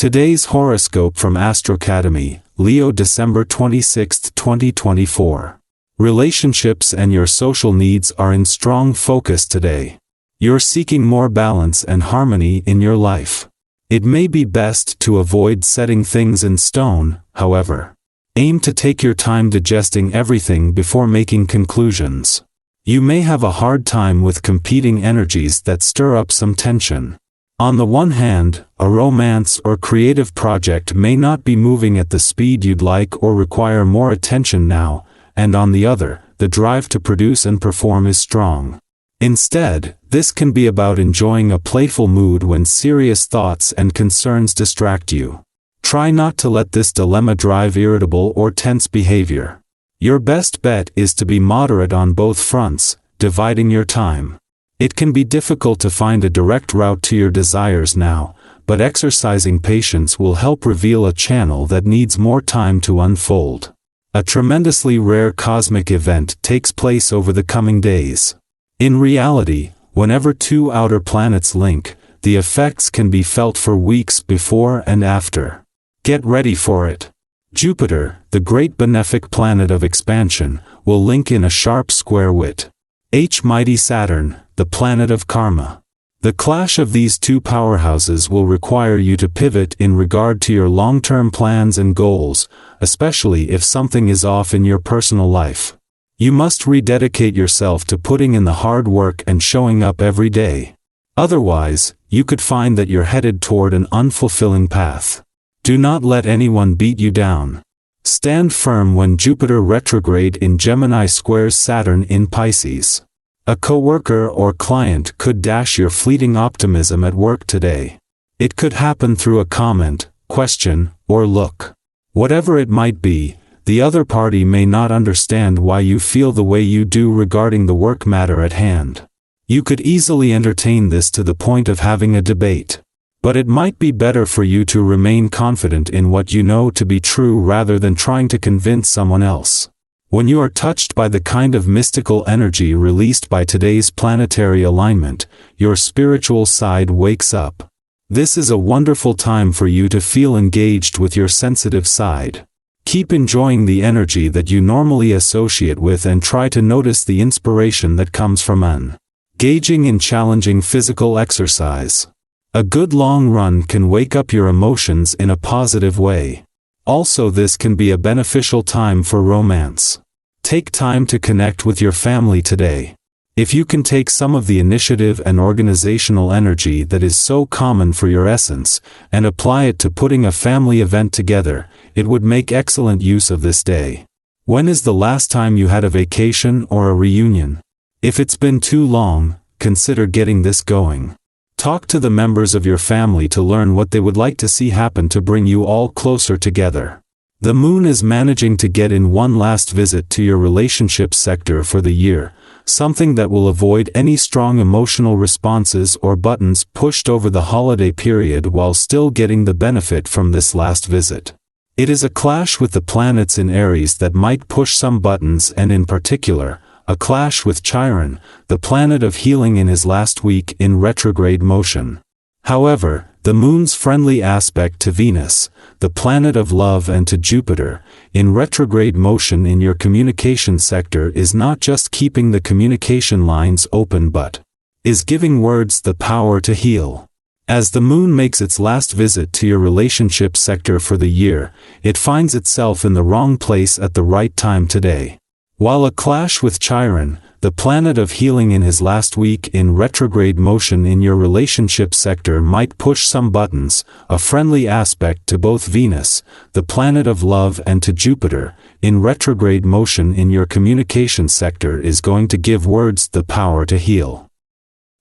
Today's horoscope from AstroCademy, Leo December 26, 2024. Relationships and your social needs are in strong focus today. You're seeking more balance and harmony in your life. It may be best to avoid setting things in stone, however. Aim to take your time digesting everything before making conclusions. You may have a hard time with competing energies that stir up some tension. On the one hand, a romance or creative project may not be moving at the speed you'd like or require more attention now, and on the other, the drive to produce and perform is strong. Instead, this can be about enjoying a playful mood when serious thoughts and concerns distract you. Try not to let this dilemma drive irritable or tense behavior. Your best bet is to be moderate on both fronts, dividing your time. It can be difficult to find a direct route to your desires now, but exercising patience will help reveal a channel that needs more time to unfold. A tremendously rare cosmic event takes place over the coming days. In reality, whenever two outer planets link, the effects can be felt for weeks before and after. Get ready for it. Jupiter, the great benefic planet of expansion, will link in a sharp square with mighty Saturn, the planet of karma. The clash of these two powerhouses will require you to pivot in regard to your long-term plans and goals, especially if something is off in your personal life. You must rededicate yourself to putting in the hard work and showing up every day. Otherwise, you could find that you're headed toward an unfulfilling path. Do not let anyone beat you down. Stand firm when Jupiter retrograde in Gemini squares Saturn in Pisces. A coworker or client could dash your fleeting optimism at work today. It could happen through a comment, question, or look. Whatever it might be, the other party may not understand why you feel the way you do regarding the work matter at hand. You could easily entertain this to the point of having a debate. But it might be better for you to remain confident in what you know to be true rather than trying to convince someone else. When you are touched by the kind of mystical energy released by today's planetary alignment, your spiritual side wakes up. This is a wonderful time for you to feel engaged with your sensitive side. Keep enjoying the energy that you normally associate with and try to notice the inspiration that comes from engaging in challenging physical exercise. A good long run can wake up your emotions in a positive way. Also, this can be a beneficial time for romance. Take time to connect with your family today. If you can take some of the initiative and organizational energy that is so common for your essence, and apply it to putting a family event together, it would make excellent use of this day. When is the last time you had a vacation or a reunion? If it's been too long, consider getting this going. Talk to the members of your family to learn what they would like to see happen to bring you all closer together. The moon is managing to get in one last visit to your relationship sector for the year, something that will avoid any strong emotional responses or buttons pushed over the holiday period while still getting the benefit from this last visit. It is a clash with the planets in Aries that might push some buttons, and in particular, a clash with Chiron, the planet of healing in his last week in retrograde motion. However, the moon's friendly aspect to Venus, the planet of love, and to Jupiter, in retrograde motion in your communication sector is not just keeping the communication lines open but is giving words the power to heal. As the moon makes its last visit to your relationship sector for the year, it finds itself in the wrong place at the right time today. While a clash with Chiron, the planet of healing in his last week in retrograde motion in your relationship sector might push some buttons, a friendly aspect to both Venus, the planet of love, and to Jupiter, in retrograde motion in your communication sector is going to give words the power to heal.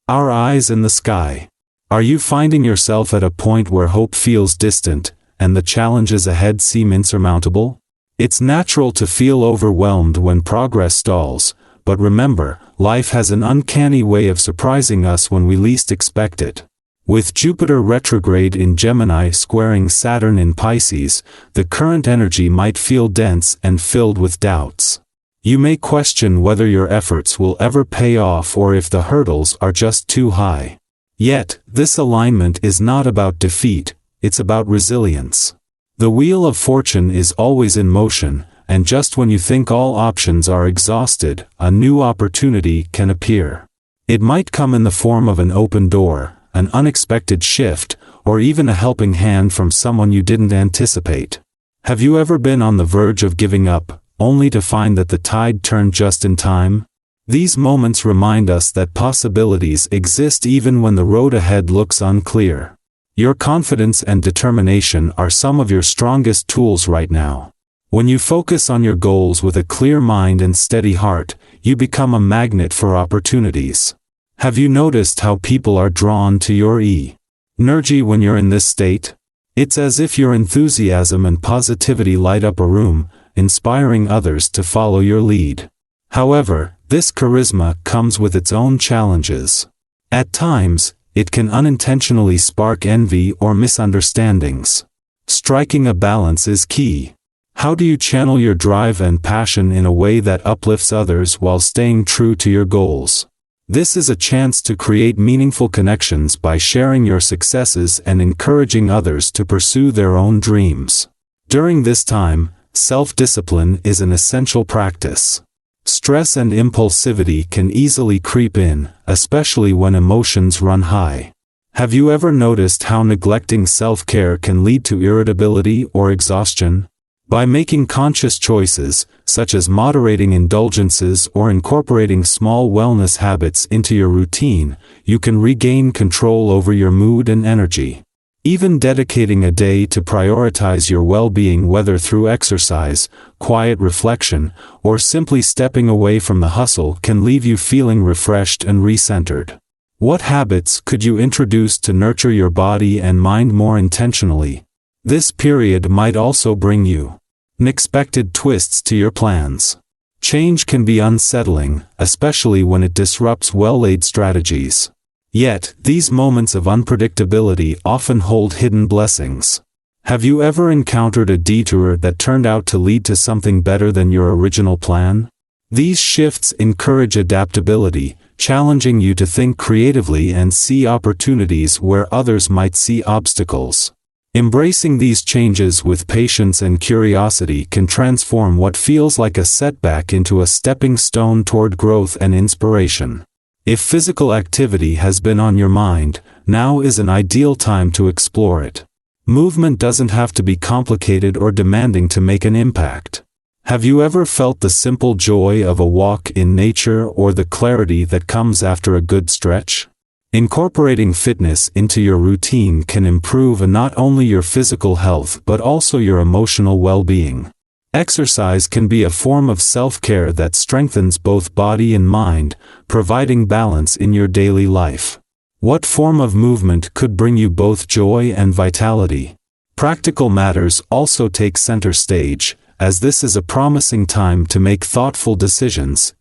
Our eyes in the sky. Are you finding yourself at a point where hope feels distant, and the challenges ahead seem insurmountable? It's natural to feel overwhelmed when progress stalls, but remember, life has an uncanny way of surprising us when we least expect it. With Jupiter retrograde in Gemini squaring Saturn in Pisces, the current energy might feel dense and filled with doubts. You may question whether your efforts will ever pay off or if the hurdles are just too high. Yet, this alignment is not about defeat, it's about resilience. The wheel of fortune is always in motion, and just when you think all options are exhausted, a new opportunity can appear. It might come in the form of an open door, an unexpected shift, or even a helping hand from someone you didn't anticipate. Have you ever been on the verge of giving up, only to find that the tide turned just in time? These moments remind us that possibilities exist even when the road ahead looks unclear. Your confidence and determination are some of your strongest tools right now. When you focus on your goals with a clear mind and steady heart, you become a magnet for opportunities. Have you noticed how people are drawn to your energy when you're in this state? It's as if your enthusiasm and positivity light up a room, inspiring others to follow your lead. However, this charisma comes with its own challenges. At times, it can unintentionally spark envy or misunderstandings. Striking a balance is key. How do you channel your drive and passion in a way that uplifts others while staying true to your goals? This is a chance to create meaningful connections by sharing your successes and encouraging others to pursue their own dreams. During this time, self-discipline is an essential practice. Stress and impulsivity can easily creep in, especially when emotions run high. Have you ever noticed how neglecting self-care can lead to irritability or exhaustion? By making conscious choices, such as moderating indulgences or incorporating small wellness habits into your routine, you can regain control over your mood and energy. Even dedicating a day to prioritize your well-being, whether through exercise, quiet reflection, or simply stepping away from the hustle, can leave you feeling refreshed and recentered. What habits could you introduce to nurture your body and mind more intentionally? This period might also bring you unexpected twists to your plans. Change can be unsettling, especially when it disrupts well-laid strategies. Yet, these moments of unpredictability often hold hidden blessings. Have you ever encountered a detour that turned out to lead to something better than your original plan? These shifts encourage adaptability, challenging you to think creatively and see opportunities where others might see obstacles. Embracing these changes with patience and curiosity can transform what feels like a setback into a stepping stone toward growth and inspiration. If physical activity has been on your mind, now is an ideal time to explore it. Movement doesn't have to be complicated or demanding to make an impact. Have you ever felt the simple joy of a walk in nature or the clarity that comes after a good stretch? Incorporating fitness into your routine can improve not only your physical health but also your emotional well-being. Exercise can be a form of self-care that strengthens both body and mind, providing balance in your daily life. What form of movement could bring you both joy and vitality? Practical matters also take center stage, as this is a promising time to make thoughtful decisions,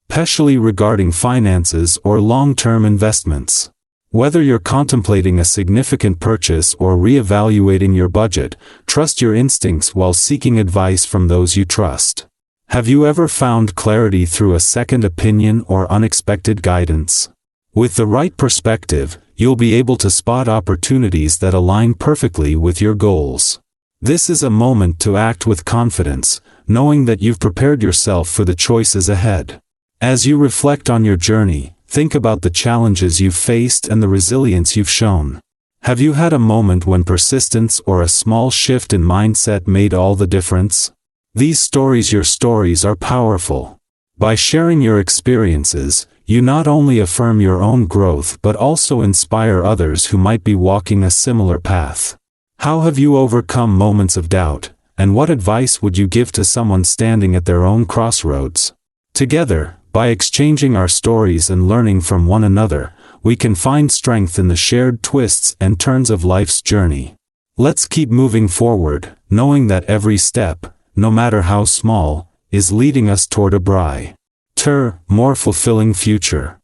especially regarding finances or long-term investments. Whether you're contemplating a significant purchase or reevaluating your budget, trust your instincts while seeking advice from those you trust. Have you ever found clarity through a second opinion or unexpected guidance? With the right perspective, you'll be able to spot opportunities that align perfectly with your goals. This is a moment to act with confidence, knowing that you've prepared yourself for the choices ahead. As you reflect on your journey, think about the challenges you've faced and the resilience you've shown. Have you had a moment when persistence or a small shift in mindset made all the difference? Your stories are powerful. By sharing your experiences, you not only affirm your own growth but also inspire others who might be walking a similar path. How have you overcome moments of doubt, and what advice would you give to someone standing at their own crossroads? Together, by exchanging our stories and learning from one another, we can find strength in the shared twists and turns of life's journey. Let's keep moving forward, knowing that every step, no matter how small, is leading us toward a brighter, more fulfilling future.